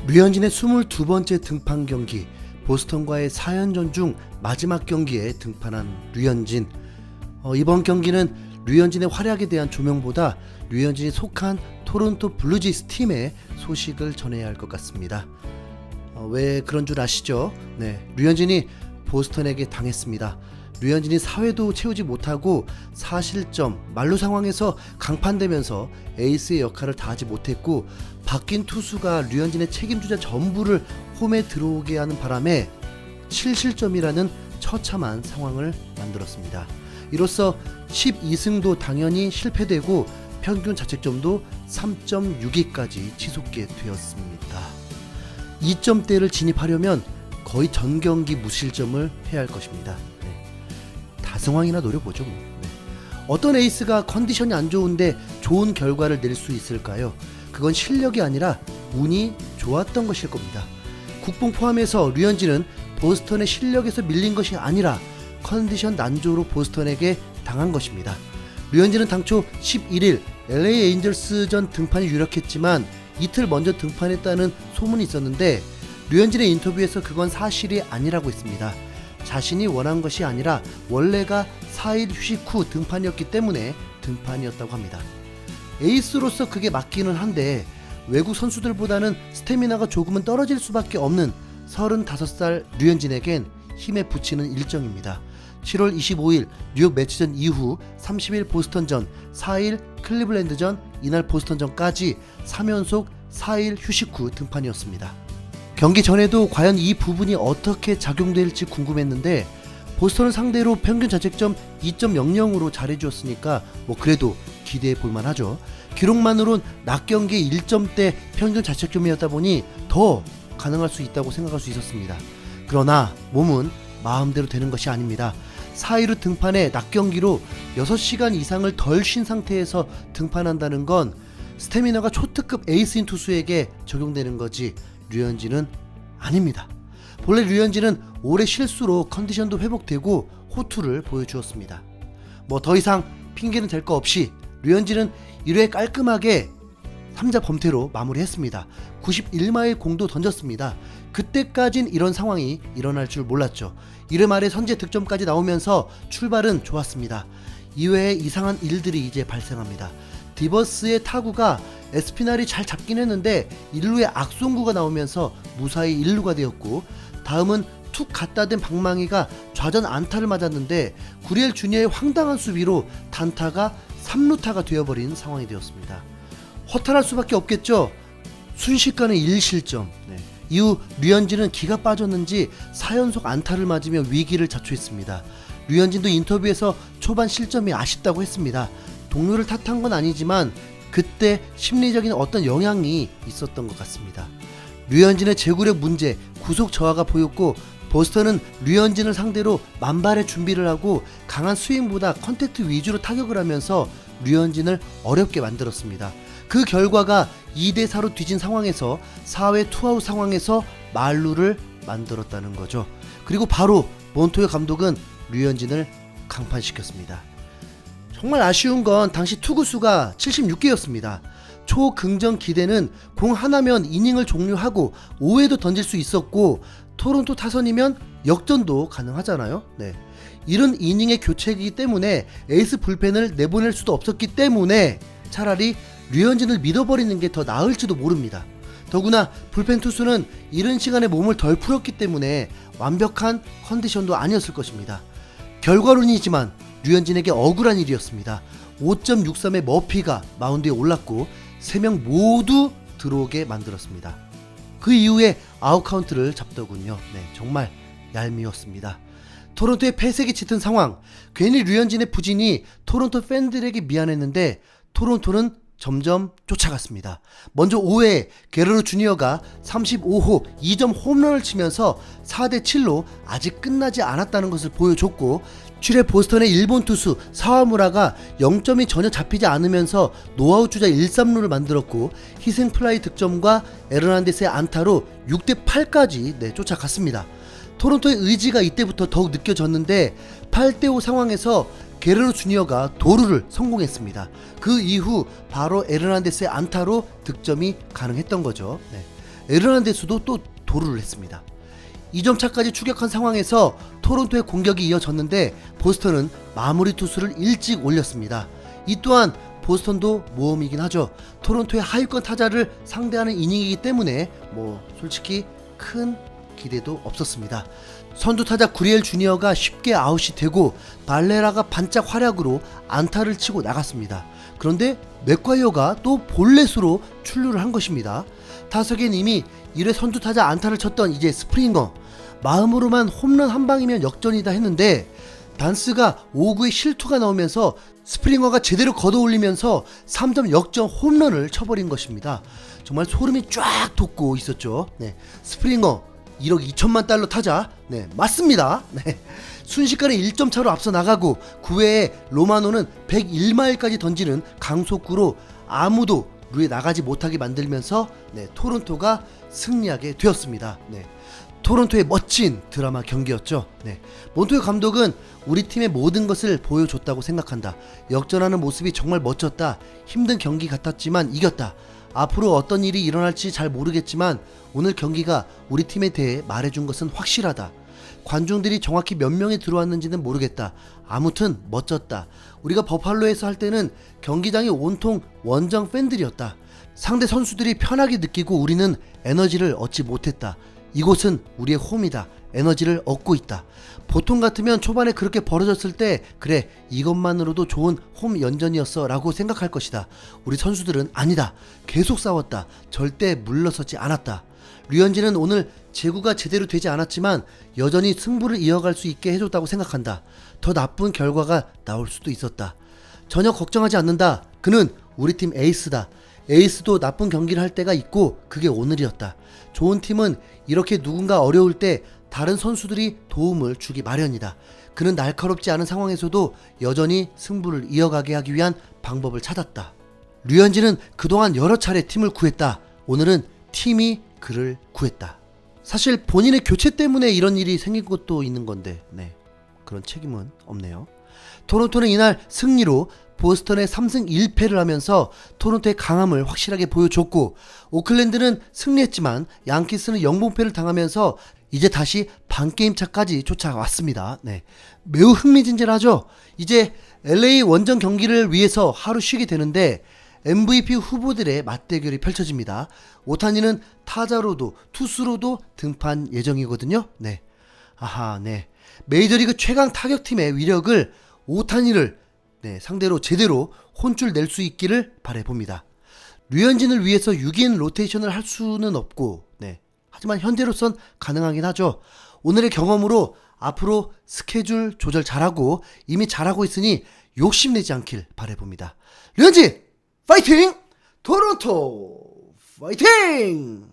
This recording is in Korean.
류현진의 22번째 등판 경기, 보스턴과의 4연전 중 마지막 경기에 등판한 류현진. 이번 경기는 류현진의 활약에 대한 조명보다 류현진이 속한 토론토 블루제이스 팀의 소식을 전해야 할 것 같습니다. 왜 그런 줄 아시죠? 네, 류현진이 보스턴에게 당했습니다. 류현진이 4회도 채우지 못하고 4실점, 만루 상황에서 강판되면서 에이스의 역할을 다하지 못했고, 바뀐 투수가 류현진의 책임주자 전부를 홈에 들어오게 하는 바람에 7실점이라는 처참한 상황을 만들었습니다. 이로써 12승도 당연히 실패되고 평균 자책점도 3.62까지 치솟게 되었습니다. 2점대를 진입하려면 거의 전 경기 무실점을 해야 할 것입니다. 다승왕이나 노려보죠. 어떤 에이스가 컨디션이 안 좋은데 좋은 결과를 낼 수 있을까요? 그건 실력이 아니라 운이 좋았던 것일 겁니다. 국뽕 포함해서 류현진은 보스턴의 실력에서 밀린 것이 아니라 컨디션 난조로 보스턴에게 당한 것입니다. 류현진은 당초 11일 LA 에인절스전 등판이 유력했지만 이틀 먼저 등판했다는 소문이 있었는데, 류현진의 인터뷰에서 그건 사실이 아니라고 했습니다. 자신이 원한 것이 아니라 원래가 4일 휴식 후 등판이었기 때문에 등판이었다고 합니다. 에이스로서 그게 맞기는 한데 외국 선수들보다는 스태미나가 조금은 떨어질 수밖에 없는 35살 류현진에겐 힘에 부치는 일정입니다. 7월 25일 뉴욕 매치전 이후 30일 보스턴전, 4일 클리블랜드전, 이날 보스턴전까지 3연속 4일 휴식 후 등판이었습니다. 경기 전에도 과연 이 부분이 어떻게 작용될지 궁금했는데, 보스턴을 상대로 평균 자책점 2.00으로 잘해주었으니까 그래도 기대해 볼만 하죠. 기록만으론 낮 경기 1점대 평균 자책점이었다 보니 더 가능할 수 있다고 생각할 수 있었습니다. 그러나 몸은 마음대로 되는 것이 아닙니다. 4일 후 등판에 낮 경기로 6시간 이상을 덜 쉰 상태에서 등판한다는 건 스태미나가 초특급 에이스인 투수에게 적용되는 거지 류현진은 아닙니다. 본래 류현진은 오래 쉴수록 컨디션도 회복되고 호투를 보여주었습니다. 더 이상 핑계는 될 거 없이 류현진은 1회 깔끔하게 3자 범퇴로 마무리했습니다. 91마일 공도 던졌습니다. 그때까진 이런 상황이 일어날 줄 몰랐죠. 1회 말에 선제 득점까지 나오면서 출발은 좋았습니다. 이외에 이상한 일들이 이제 발생합니다. 디버스의 타구가 에스피날이 잘 잡긴 했는데 1루에 악송구가 나오면서 무사히 1루가 되었고, 다음은 툭 갖다 댄 방망이가 좌전 안타를 맞았는데 구리엘 주니어의 황당한 수비로 단타가 3루타가 되어버린 상황이 되었습니다. 허탈할 수밖에 없겠죠. 순식간에 1실점. 이후 류현진은 기가 빠졌는지 4연속 안타를 맞으며 위기를 자초했습니다. 류현진도 인터뷰에서 초반 실점이 아쉽다고 했습니다. 동료를 탓한 건 아니지만 그때 심리적인 어떤 영향이 있었던 것 같습니다. 류현진의 제구력 문제, 구속 저하가 보였고, 보스턴은 류현진을 상대로 만발의 준비를 하고 강한 스윙보다 컨택트 위주로 타격을 하면서 류현진을 어렵게 만들었습니다. 그 결과가 2대4로 뒤진 상황에서 4회 투아웃 상황에서 만루를 만들었다는 거죠. 그리고 바로 몬토요 감독은 류현진을 강판시켰습니다. 정말 아쉬운 건 당시 투구수가 76개였습니다. 초긍정 기대는 공 하나면 이닝을 종료하고 5회도 던질 수 있었고, 토론토 타선이면 역전도 가능하잖아요. 이런 이닝의 교체이기 때문에 에이스 불펜을 내보낼 수도 없었기 때문에 차라리 류현진을 믿어버리는 게 더 나을지도 모릅니다. 더구나 불펜 투수는 이른 시간에 몸을 덜 풀었기 때문에 완벽한 컨디션도 아니었을 것입니다. 결과론이지만 류현진에게 억울한 일이었습니다. 5.63의 머피가 마운드에 올랐고 3명 모두 들어오게 만들었습니다. 그 이후에 아웃카운트를 잡더군요. 정말 얄미웠습니다. 토론토의 패색이 짙은 상황, 괜히 류현진의 부진이 토론토 팬들에게 미안했는데 토론토는 점점 쫓아갔습니다. 먼저 5회 게레로 주니어가 35호 2점 홈런을 치면서 4대7로 아직 끝나지 않았다는 것을 보여줬고, 7회 보스턴의 일본 투수 사와무라가 0점이 전혀 잡히지 않으면서 노아웃 주자 1-3루를 만들었고, 희생플라이 득점과 에르난데스의 안타로 6대8까지 쫓아갔습니다. 토론토의 의지가 이때부터 더욱 느껴졌는데 8대5 상황에서 게레로 주니어가 도루를 성공했습니다. 그 이후 바로 에르난데스의 안타로 득점이 가능했던 거죠. 에르난데스도 또 도루를 했습니다. 2점 차까지 추격한 상황에서 토론토의 공격이 이어졌는데 보스턴은 마무리 투수를 일찍 올렸습니다. 이 또한 보스턴도 모험이긴 하죠. 토론토의 하위권 타자를 상대하는 이닝이기 때문에 솔직히 큰 기대도 없었습니다. 선두 타자 구리엘 주니어가 쉽게 아웃이 되고 발레라가 반짝 활약으로 안타를 치고 나갔습니다. 그런데 맥과이어가 또 볼넷으로 출루를 한 것입니다. 타석엔 이미 1회 선두 타자 안타를 쳤던 이제 스프링거, 마음으로만 홈런 한 방이면 역전이다 했는데 단스가 5구에 실투가 나오면서 스프링어가 제대로 걷어올리면서 3점 역전 홈런을 쳐버린 것입니다. 정말 소름이 쫙 돋고 있었죠. 스프링어 1억 2천만 달러 타자, 맞습니다. 순식간에 1점 차로 앞서 나가고 9회에 로마노는 101마일까지 던지는 강속구로 아무도 루에 나가지 못하게 만들면서 토론토가 승리하게 되었습니다. 토론토의 멋진 드라마 경기였죠. 몬토요 감독은 우리 팀의 모든 것을 보여줬다고 생각한다. 역전하는 모습이 정말 멋졌다. 힘든 경기 같았지만 이겼다. 앞으로 어떤 일이 일어날지 잘 모르겠지만 오늘 경기가 우리 팀에 대해 말해준 것은 확실하다. 관중들이 정확히 몇 명이 들어왔는지는 모르겠다. 아무튼 멋졌다. 우리가 버팔로에서 할 때는 경기장이 온통 원정 팬들이었다. 상대 선수들이 편하게 느끼고 우리는 에너지를 얻지 못했다. 이곳은 우리의 홈이다. 에너지를 얻고 있다. 보통 같으면 초반에 그렇게 벌어졌을 때 그래 이것만으로도 좋은 홈 연전이었어 라고 생각할 것이다. 우리 선수들은 아니다. 계속 싸웠다. 절대 물러서지 않았다. 류현진은 오늘 제구가 제대로 되지 않았지만 여전히 승부를 이어갈 수 있게 해줬다고 생각한다. 더 나쁜 결과가 나올 수도 있었다. 전혀 걱정하지 않는다. 그는 우리 팀 에이스다. 에이스도 나쁜 경기를 할 때가 있고 그게 오늘이었다. 좋은 팀은 이렇게 누군가 어려울 때 다른 선수들이 도움을 주기 마련이다. 그는 날카롭지 않은 상황에서도 여전히 승부를 이어가게 하기 위한 방법을 찾았다. 류현진은 그동안 여러 차례 팀을 구했다. 오늘은 팀이 그를 구했다. 사실 본인의 교체 때문에 이런 일이 생긴 것도 있는 건데 그런 책임은 없네요. 토론토는 이날 승리로 보스턴에 3승 1패를 하면서 토론토의 강함을 확실하게 보여줬고 오클랜드는 승리했지만 양키스는 영봉패를 당하면서 이제 다시 반게임 차까지 쫓아왔습니다. 매우 흥미진진하죠. 이제 LA 원정 경기를 위해서 하루 쉬게 되는데 MVP 후보들의 맞대결이 펼쳐집니다. 오타니는 타자로도 투수로도 등판 예정이거든요. 메이저리그 최강 타격팀의 위력을 오타니를 상대로 제대로 혼쭐 낼 수 있기를 바라봅니다. 류현진을 위해서 6인 로테이션을 할 수는 없고 하지만 현재로선 가능하긴 하죠. 오늘의 경험으로 앞으로 스케줄 조절 잘하고 이미 잘하고 있으니 욕심내지 않길 바라봅니다. 류현진 파이팅! 토론토 파이팅!